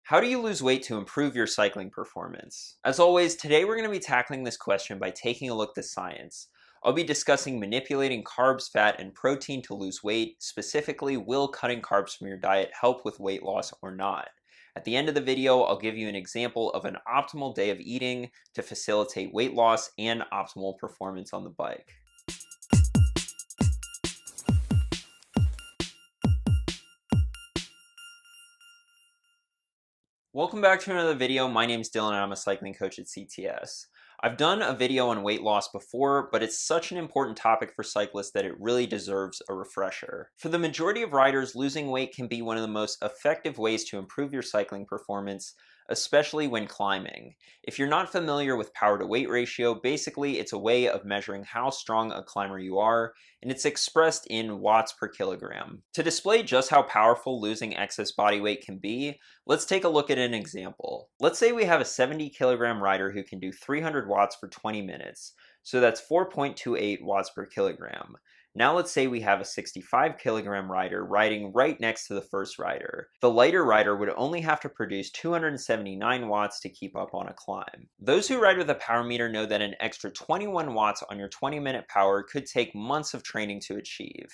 How do you lose weight to improve your cycling performance? As always, today we're going to be tackling this question by taking a look at the science. I'll be discussing manipulating carbs, fat, and protein to lose weight. Specifically, will cutting carbs from your diet help with weight loss or not? At the end of the video, I'll give you an example of an optimal day of eating to facilitate weight loss and optimal performance on the bike. Welcome back to another video. My name's Dylan and I'm a cycling coach at CTS. I've done a video on weight loss before, but it's such an important topic for cyclists that it really deserves a refresher. For the majority of riders, losing weight can be one of the most effective ways to improve your cycling performance, especially when climbing. If you're not familiar with power to weight ratio, basically it's a way of measuring how strong a climber you are, and it's expressed in watts per kilogram. To display just how powerful losing excess body weight can be, let's take a look at an example. Let's say we have a 70 kilogram rider who can do 300 watts for 20 minutes, so that's 4.28 watts per kilogram. Now let's say we have a 65 kilogram rider riding right next to the first rider. The lighter rider would only have to produce 279 watts to keep up on a climb. Those who ride with a power meter know that an extra 21 watts on your 20-minute power could take months of training to achieve.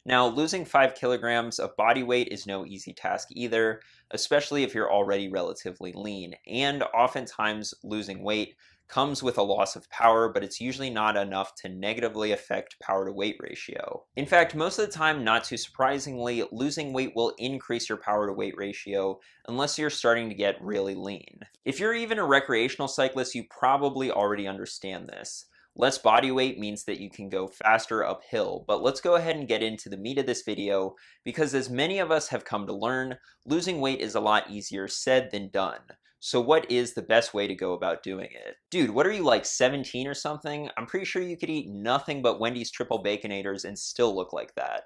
Now, losing 5 kilograms of body weight is no easy task either, especially if you're already relatively lean, and oftentimes losing weight comes with a loss of power, but it's usually not enough to negatively affect power to weight ratio. In fact, most of the time, not too surprisingly, losing weight will increase your power to weight ratio unless you're starting to get really lean. If you're even a recreational cyclist, you probably already understand this. Less body weight means that you can go faster uphill, but let's go ahead and get into the meat of this video because as many of us have come to learn, losing weight is a lot easier said than done. So what is the best way to go about doing it? Dude, what are you, like 17 or something? I'm pretty sure you could eat nothing but Wendy's Triple Baconators and still look like that.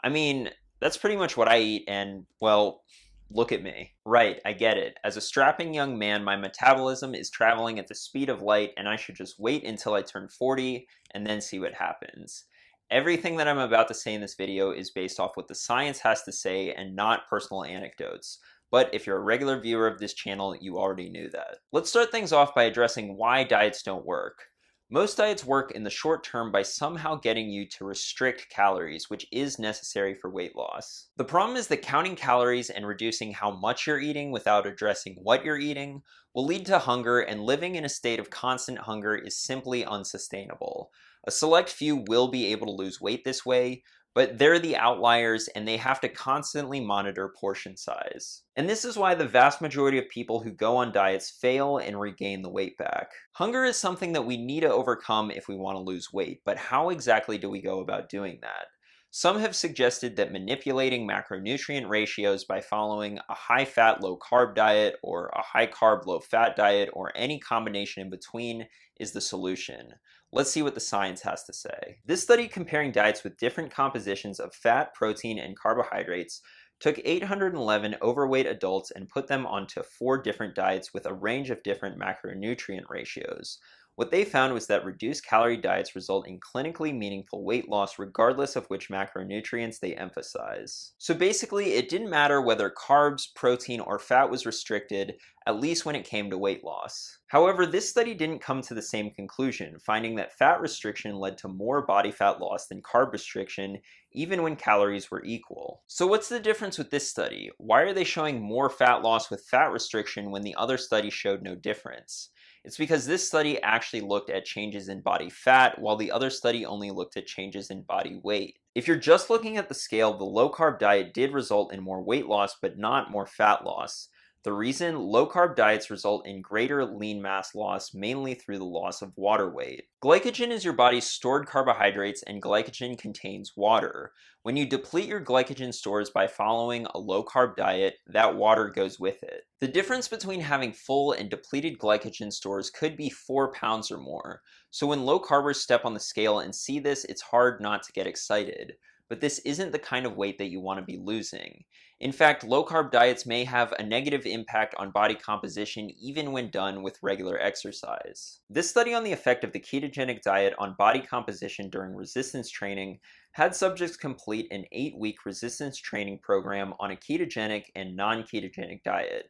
I mean, that's pretty much what I eat and, well, look at me. Right, I get it. As a strapping young man, my metabolism is traveling at the speed of light and I should just wait until I turn 40 and then see what happens. Everything that I'm about to say in this video is based off what the science has to say and not personal anecdotes. But if you're a regular viewer of this channel, you already knew that. Let's start things off by addressing why diets don't work. Most diets work in the short term by somehow getting you to restrict calories, which is necessary for weight loss. The problem is that counting calories and reducing how much you're eating without addressing what you're eating will lead to hunger, and living in a state of constant hunger is simply unsustainable. A select few will be able to lose weight this way, but they're the outliers and they have to constantly monitor portion size. And this is why the vast majority of people who go on diets fail and regain the weight back. Hunger is something that we need to overcome if we want to lose weight, but how exactly do we go about doing that? Some have suggested that manipulating macronutrient ratios by following a high-fat, low-carb diet or a high-carb, low-fat diet or any combination in between is the solution. Let's see what the science has to say. This study comparing diets with different compositions of fat, protein, and carbohydrates took 811 overweight adults and put them onto 4 different diets with a range of different macronutrient ratios. What they found was that reduced calorie diets result in clinically meaningful weight loss regardless of which macronutrients they emphasize. So basically, it didn't matter whether carbs, protein, or fat was restricted, at least when it came to weight loss. However, this study didn't come to the same conclusion, finding that fat restriction led to more body fat loss than carb restriction, even when calories were equal. So what's the difference with this study? Why are they showing more fat loss with fat restriction when the other study showed no difference? It's because this study actually looked at changes in body fat, while the other study only looked at changes in body weight. If you're just looking at the scale, the low-carb diet did result in more weight loss, but not more fat loss. The reason, low-carb diets result in greater lean mass loss, mainly through the loss of water weight. Glycogen is your body's stored carbohydrates, and glycogen contains water. When you deplete your glycogen stores by following a low-carb diet, that water goes with it. The difference between having full and depleted glycogen stores could be 4 pounds or more. So when low-carbers step on the scale and see this, it's hard not to get excited. But this isn't the kind of weight that you want to be losing. In fact, low-carb diets may have a negative impact on body composition even when done with regular exercise. This study on the effect of the ketogenic diet on body composition during resistance training had subjects complete an 8-week resistance training program on a ketogenic and non-ketogenic diet.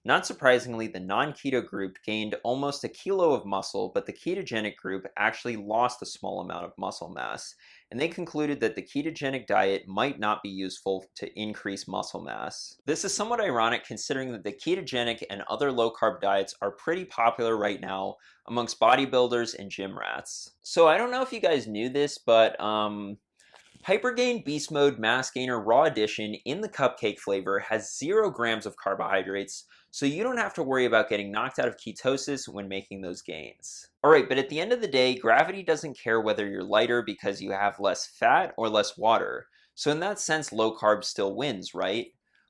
Not surprisingly, the non-keto group gained almost a kilo of muscle, but the ketogenic group actually lost a small amount of muscle mass, and they concluded that the ketogenic diet might not be useful to increase muscle mass. This is somewhat ironic considering that the ketogenic and other low-carb diets are pretty popular right now amongst bodybuilders and gym rats. So I don't know if you guys knew this, but Hypergain Beast Mode Mass Gainer Raw Edition in the cupcake flavor has 0 grams of carbohydrates, so you don't have to worry about getting knocked out of ketosis when making those gains. Alright, but at the end of the day, gravity doesn't care whether you're lighter because you have less fat or less water. So in that sense, low carb still wins, right?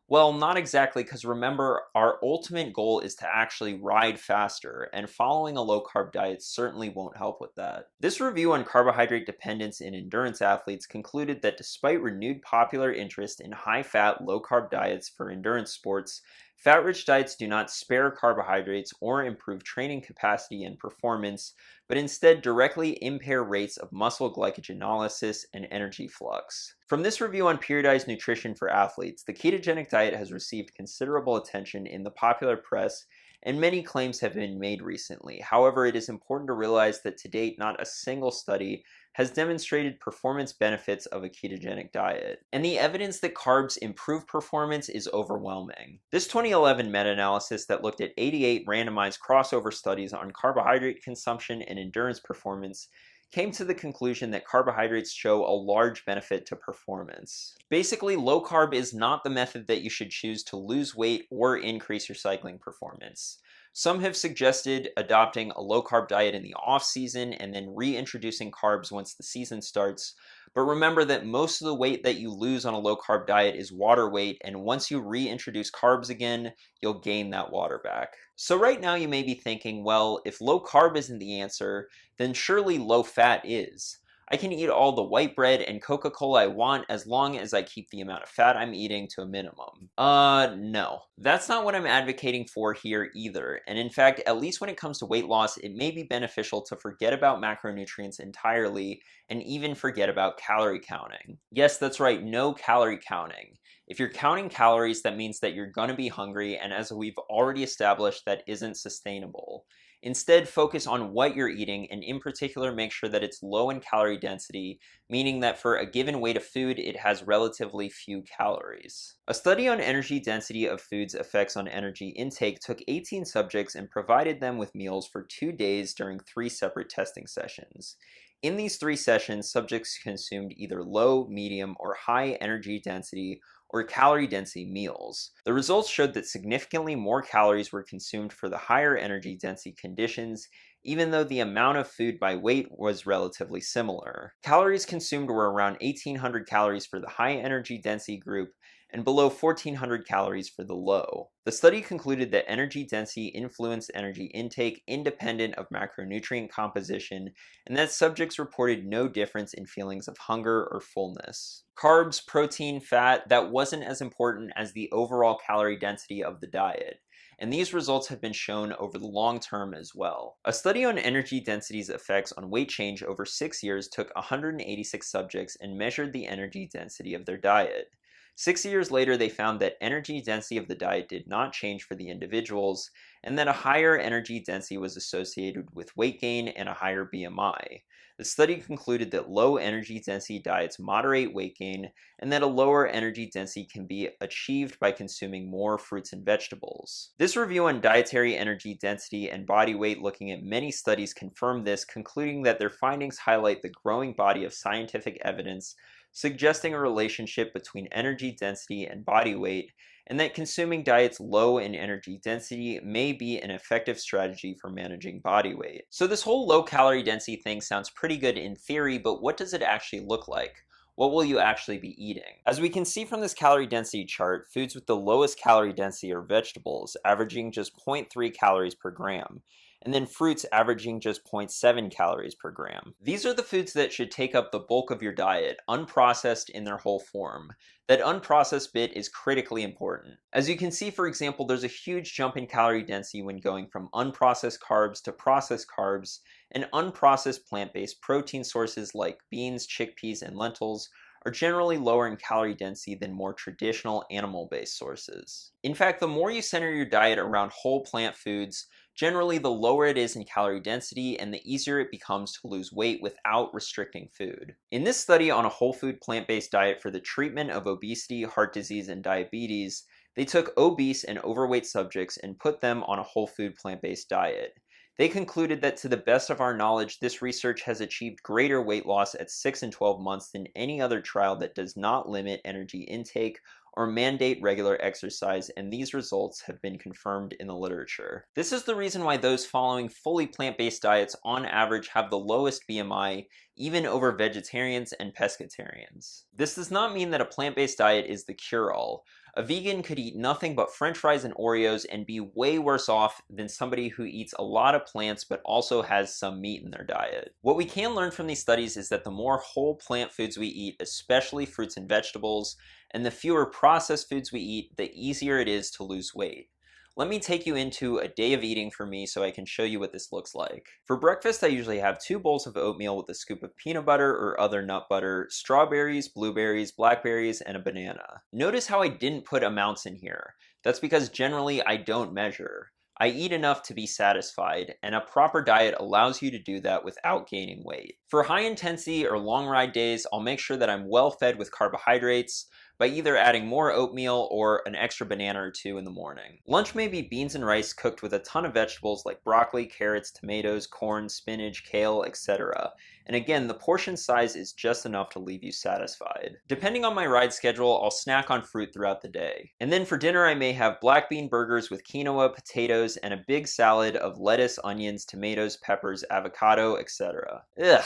Well, not exactly, because remember, our ultimate goal is to actually ride faster, and following a low-carb diet certainly won't help with that. This review on carbohydrate dependence in endurance athletes concluded that despite renewed popular interest in high-fat, low-carb diets for endurance sports, fat-rich diets do not spare carbohydrates or improve training capacity and performance, but instead directly impair rates of muscle glycogenolysis and energy flux. From this review on periodized nutrition for athletes, the ketogenic diet has received considerable attention in the popular press, and many claims have been made recently. However, it is important to realize that to date, not a single study has demonstrated performance benefits of a ketogenic diet. And the evidence that carbs improve performance is overwhelming. This 2011 meta-analysis that looked at 88 randomized crossover studies on carbohydrate consumption and endurance performance came to the conclusion that carbohydrates show a large benefit to performance. Basically, low carb is not the method that you should choose to lose weight or increase your cycling performance. Some have suggested adopting a low-carb diet in the off-season and then reintroducing carbs once the season starts, but remember that most of the weight that you lose on a low-carb diet is water weight, and once you reintroduce carbs again, you'll gain that water back. So right now you may be thinking, well, if low-carb isn't the answer, then surely low-fat is. I can eat all the white bread and Coca-Cola I want as long as I keep the amount of fat I'm eating to a minimum. No. That's not what I'm advocating for here either. And in fact, at least when it comes to weight loss, it may be beneficial to forget about macronutrients entirely and even forget about calorie counting. Yes, that's right, no calorie counting. If you're counting calories, that means that you're gonna be hungry, and as we've already established, that isn't sustainable. Instead, focus on what you're eating, and in particular, make sure that it's low in calorie density, meaning that for a given weight of food, it has relatively few calories. A study on energy density of foods' effects on energy intake took 18 subjects and provided them with meals for 2 days during 3 separate testing sessions. In these 3 sessions, subjects consumed either low, medium, or high energy density or calorie density meals. The results showed that significantly more calories were consumed for the higher energy density conditions, even though the amount of food by weight was relatively similar. Calories consumed were around 1,800 calories for the high energy density group and below 1,400 calories for the low. The study concluded that energy density influenced energy intake independent of macronutrient composition, and that subjects reported no difference in feelings of hunger or fullness. Carbs, protein, fat, that wasn't as important as the overall calorie density of the diet, and these results have been shown over the long term as well. A study on energy density's effects on weight change over 6 years took 186 subjects and measured the energy density of their diet. 6 years later, they found that energy density of the diet did not change for the individuals, and that a higher energy density was associated with weight gain and a higher BMI. The study concluded that low energy density diets moderate weight gain, and that a lower energy density can be achieved by consuming more fruits and vegetables. This review on dietary energy density and body weight, looking at many studies, confirmed this, concluding that their findings highlight the growing body of scientific evidence suggesting a relationship between energy density and body weight, and that consuming diets low in energy density may be an effective strategy for managing body weight. So this whole low calorie density thing sounds pretty good in theory, but what does it actually look like? What will you actually be eating? As we can see from this calorie density chart, foods with the lowest calorie density are vegetables, averaging just 0.3 calories per gram, and then fruits averaging just 0.7 calories per gram. These are the foods that should take up the bulk of your diet, unprocessed in their whole form. That unprocessed bit is critically important. As you can see, for example, there's a huge jump in calorie density when going from unprocessed carbs to processed carbs, and unprocessed plant-based protein sources like beans, chickpeas, and lentils are generally lower in calorie density than more traditional animal-based sources. In fact, the more you center your diet around whole plant foods, generally the lower it is in calorie density and the easier it becomes to lose weight without restricting food. In this study on a whole food plant-based diet for the treatment of obesity, heart disease, and diabetes, they took obese and overweight subjects and put them on a whole food plant-based diet. They concluded that to the best of our knowledge, this research has achieved greater weight loss at 6 and 12 months than any other trial that does not limit energy intake or mandate regular exercise, and these results have been confirmed in the literature. This is the reason why those following fully plant-based diets on average have the lowest BMI, even over vegetarians and pescatarians. This does not mean that a plant-based diet is the cure-all. A vegan could eat nothing but French fries and Oreos and be way worse off than somebody who eats a lot of plants but also has some meat in their diet. What we can learn from these studies is that the more whole plant foods we eat, especially fruits and vegetables, and the fewer processed foods we eat, the easier it is to lose weight. Let me take you into a day of eating for me so I can show you what this looks like. For breakfast, I usually have 2 bowls of oatmeal with a scoop of peanut butter or other nut butter, strawberries, blueberries, blackberries, and a banana. Notice how I didn't put amounts in here. That's because generally I don't measure. I eat enough to be satisfied, and a proper diet allows you to do that without gaining weight. For high intensity or long ride days, I'll make sure that I'm well fed with carbohydrates by either adding more oatmeal or an extra banana or 2 in the morning. Lunch may be beans and rice cooked with a ton of vegetables like broccoli, carrots, tomatoes, corn, spinach, kale, etc. And again, the portion size is just enough to leave you satisfied. Depending on my ride schedule, I'll snack on fruit throughout the day. And then for dinner, I may have black bean burgers with quinoa, potatoes, and a big salad of lettuce, onions, tomatoes, peppers, avocado, etc. Ugh.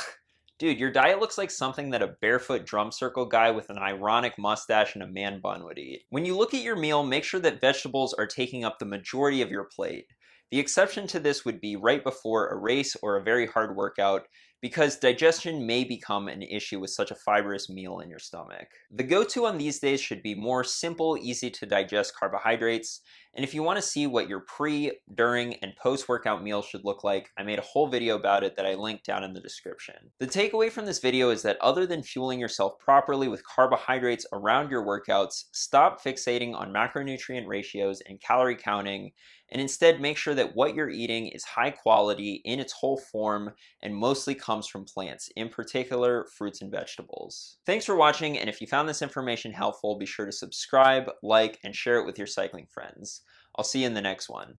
Dude, your diet looks like something that a barefoot drum circle guy with an ironic mustache and a man bun would eat. When you look at your meal, make sure that vegetables are taking up the majority of your plate. The exception to this would be right before a race or a very hard workout, because digestion may become an issue with such a fibrous meal in your stomach. The go-to on these days should be more simple, easy to digest carbohydrates, and if you want to see what your pre, during, and post-workout meals should look like, I made a whole video about it that I linked down in the description. The takeaway from this video is that other than fueling yourself properly with carbohydrates around your workouts, stop fixating on macronutrient ratios and calorie counting, and instead make sure that what you're eating is high quality in its whole form and mostly comes from plants, in particular fruits and vegetables. Thanks for watching, and if you found this information helpful, be sure to subscribe, like, and share it with your cycling friends. I'll see you in the next one.